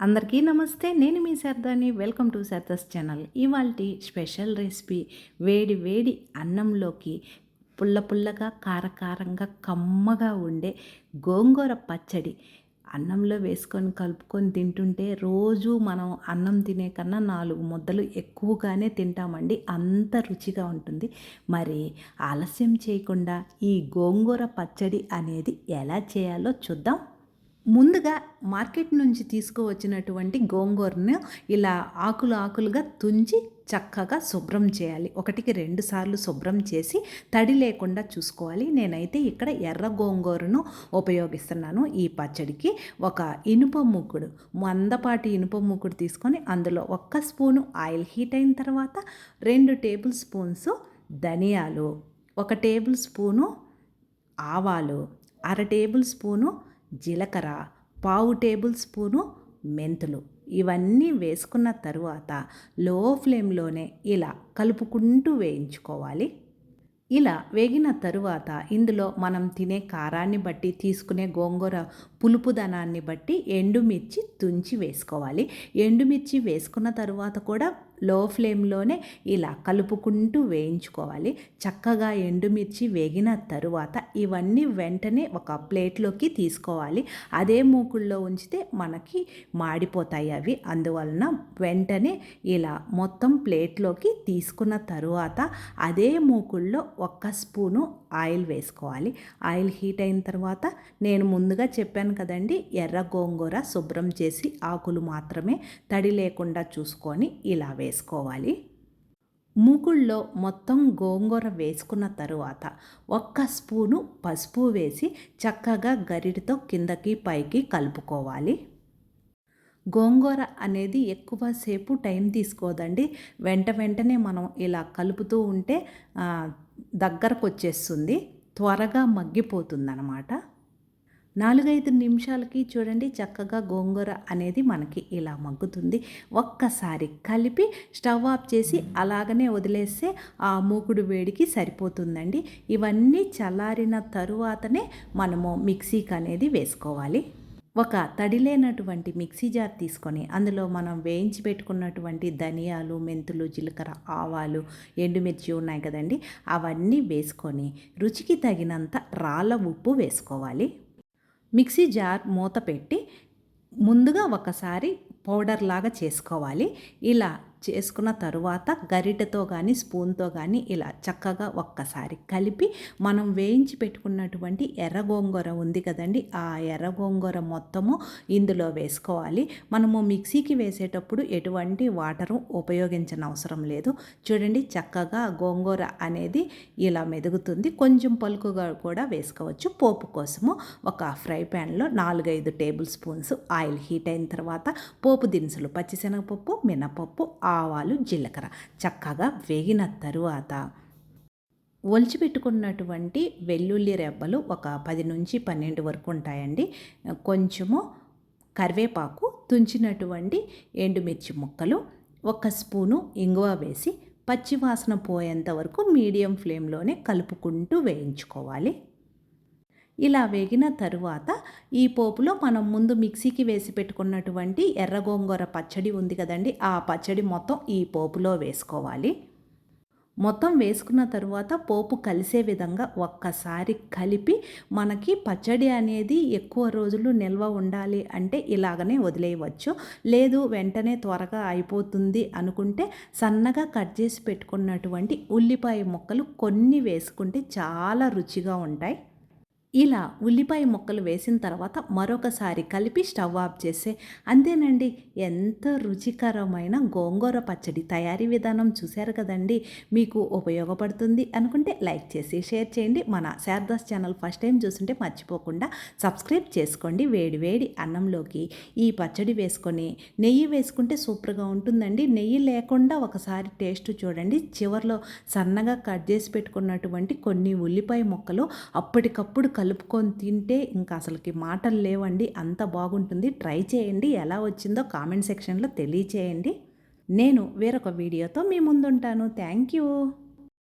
అందరికీ నమస్తే. నేను మీ సరదాని. Welcome to Sarada's channel. ఇవాల్టి స్పెషల్ రెసిపీ వేడి వేడి అన్నంలోకి పుల్ల పుల్లగా, కారకారంగా, కమ్మగా ఉండే గోంగూర పచ్చడి అన్నంలో వేసుకొని కలుపుకొని తింటుంటే రోజు మనం అన్నం తినే కన్నా 4 ముద్దలు ఎక్కువగానే తింటామండి. అంత రుచిగా ఉంటుంది. మరి ఆలస్యం చేయకుండా ఈ గోంగూర పచ్చడి అనేది ఎలా చేయాలో చూద్దాం. ముందుగా మార్కెట్ నుంచి తీసుకువచ్చినటువంటి గోంగూరను ఇలా ఆకులు ఆకులుగా తుంచి చక్కగా శుభ్రం చేయాలి. 1కి 2 సార్లు శుభ్రం చేసి తడి లేకుండా చూసుకోవాలి. నేనైతే ఇక్కడ ఎర్ర గోంగూరను ఉపయోగిస్తున్నాను ఈ పచ్చడికి. ఒక ఇనుప మూకుడు, మందపాటి ఇనుప మూకుడు తీసుకొని అందులో 1 స్పూను ఆయిల్ హీట్ అయిన తర్వాత 2 టేబుల్ స్పూన్స్ ధనియాలు, 1 టేబుల్ స్పూను ఆవాలు, 1/2 టేబుల్ స్పూను జీలకర్ర, 1/2 టేబుల్ స్పూను మెంతులు ఇవన్నీ వేసుకున్న తరువాత లో ఫ్లేమ్లోనే ఇలా కలుపుకుంటూ వేయించుకోవాలి. ఇలా వేగిన తరువాత ఇందులో మనం తినే కారాన్ని బట్టి, తీసుకునే గోంగూర పులుపుదనాన్ని బట్టి ఎండుమిర్చి తుంచి వేసుకోవాలి. ఎండుమిర్చి వేసుకున్న తరువాత కూడా లో ఫ్లేమ్లోనే ఇలా కలుపుకుంటూ వేయించుకోవాలి. చక్కగా ఎండుమిర్చి వేగిన తరువాత ఇవన్నీ వెంటనే ఒక ప్లేట్లోకి తీసుకోవాలి. అదే మూకుల్లో ఉంచితే మనకి మాడిపోతాయి అవి. అందువలన వెంటనే ఇలా మొత్తం ప్లేట్లోకి తీసుకున్న తరువాత అదే మూకుల్లో 1 స్పూను ఆయిల్ వేసుకోవాలి. ఆయిల్ హీట్ అయిన తర్వాత నేను ముందుగా చెప్పాను కదండి, ఎర్ర గోంగూర శుభ్రం చేసి ఆకులు మాత్రమే తడి లేకుండా చూసుకొని ఇలా వేసుకోవాలి. మూకుళ్ళో మొత్తం గోంగూర వేసుకున్న తరువాత 1 స్పూను పసుపు వేసి చక్కగా గరిటతో కిందకి పైకి కలుపుకోవాలి. గోంగూర అనేది ఎక్కువ సేపు టైం తీసుకోదండి. వెంటనే మనం ఇలా కలుపుతూ ఉంటే దగ్గరకు వచ్చేస్తుంది, త్వరగా మగ్గిపోతుందన్నమాట. 4-5 నిమిషాలకి చూడండి చక్కగా గోంగూర అనేది మనకి ఇలా మగ్గుతుంది. ఒక్కసారి కలిపి స్టవ్ ఆఫ్ చేసి అలాగనే వదిలేస్తే ఆ మూకుడు వేడికి సరిపోతుందండి. ఇవన్నీ చల్లారిన తరువాతనే మనము మిక్సీకి అనేది వేసుకోవాలి. ఒక తడి లేనటువంటి మిక్సీ జార్ తీసుకొని అందులో మనం వేయించి పెట్టుకున్నటువంటి ధనియాలు, మెంతులు, జీలకర్ర, ఆవాలు, ఎండుమిర్చి ఉన్నాయి కదండి, అవన్నీ వేసుకొని రుచికి తగినంత రాళ్ళ ఉప్పు వేసుకోవాలి. మిక్సీ జార్ మూత పెట్టి ముందుగా ఒకసారి పౌడర్ లాగా చేసుకోవాలి. ఇలా చేసుకున్న తరువాత గరిటెతో కానీ స్పూన్తో కానీ ఇలా చక్కగా ఒక్కసారి కలిపి మనం వేయించి పెట్టుకున్నటువంటి ఎర్ర గోంగూర ఉంది కదండి, ఆ ఎర్ర గోంగూర మొత్తము ఇందులో వేసుకోవాలి. మనము మిక్సీకి వేసేటప్పుడు ఎటువంటి వాటరు ఉపయోగించని అవసరం లేదు. చూడండి చక్కగా గోంగూర అనేది ఇలా మెదుగుతుంది. కొంచెం పలుకుగా కూడా వేసుకోవచ్చు. పోపు కోసము ఒక ఫ్రై ప్యాన్లో 4-5 టేబుల్ స్పూన్స్ ఆయిల్ హీట్ అయిన తర్వాత పోపు దినుసులు, పచ్చిశనగపప్పు, మినపప్పు, ఆవాలు, జీలకర్ర చక్కగా వేగిన తరువాత ఒలిచిపెట్టుకున్నటువంటి వెల్లుల్లి రెబ్బలు ఒక 10 నుంచి 12 వరకు ఉంటాయండి. కొంచెము కరివేపాకు, తుంచినటువంటి ఎండుమిర్చి ముక్కలు, 1 స్పూను ఇంగువ వేసి పచ్చివాసన పోయేంత వరకు మీడియం ఫ్లేమ్లోనే కలుపుకుంటూ వేయించుకోవాలి. ఇలా వేగిన తరువాత ఈ పోపులో మనం ముందు మిక్సీకి వేసి పెట్టుకున్నటువంటి ఎర్ర గోంగూర పచ్చడి ఉంది కదండి, ఆ పచ్చడి మొత్తం ఈ పోపులో వేసుకోవాలి. మొత్తం వేసుకున్న తరువాత పోపు కలిసే విధంగా ఒక్కసారి కలిపి మనకి పచ్చడి అనేది ఎక్కువ రోజులు నిల్వ ఉండాలి అంటే ఇలాగనే వదిలేయవచ్చు. లేదు వెంటనే త్వరగా అయిపోతుంది అనుకుంటే సన్నగా కట్ చేసి పెట్టుకున్నటువంటి ఉల్లిపాయ ముక్కలు కొన్ని వేసుకుంటే చాలా రుచిగా ఉంటాయి. ఇలా ఉల్లిపాయ ముక్కలు వేసిన తర్వాత మరొకసారి కలిపి స్టవ్ ఆఫ్ చేస్తే అంతేనండి. ఎంత రుచికరమైన గోంగూర పచ్చడి. తయారీ విధానం చూశారు కదండి. మీకు ఉపయోగపడుతుంది అనుకుంటే లైక్ చేసి షేర్ చేయండి. మన శారదాస్ ఛానల్ ఫస్ట్ టైం చూస్తుంటే మర్చిపోకుండా సబ్స్క్రైబ్ చేసుకోండి. వేడి వేడి అన్నంలోకి ఈ పచ్చడి వేసుకొని నెయ్యి వేసుకుంటే సూపర్గా ఉంటుందండి. నెయ్యి లేకుండా ఒకసారి టేస్ట్ చూడండి. చివర్లో సన్నగా కట్ చేసి పెట్టుకున్నటువంటి కొన్ని ఉల్లిపాయ ముక్కలు అప్పటికప్పుడు కలుపుకొని తింటే ఇంకా అసలుకి మాటలు లేవండి. అంత బాగుంటుంది. ట్రై చేయండి. ఎలా వచ్చిందో కామెంట్ సెక్షన్లో తెలియచేయండి. నేను వేరొక వీడియోతో మీ ముందుంటాను. Thank you.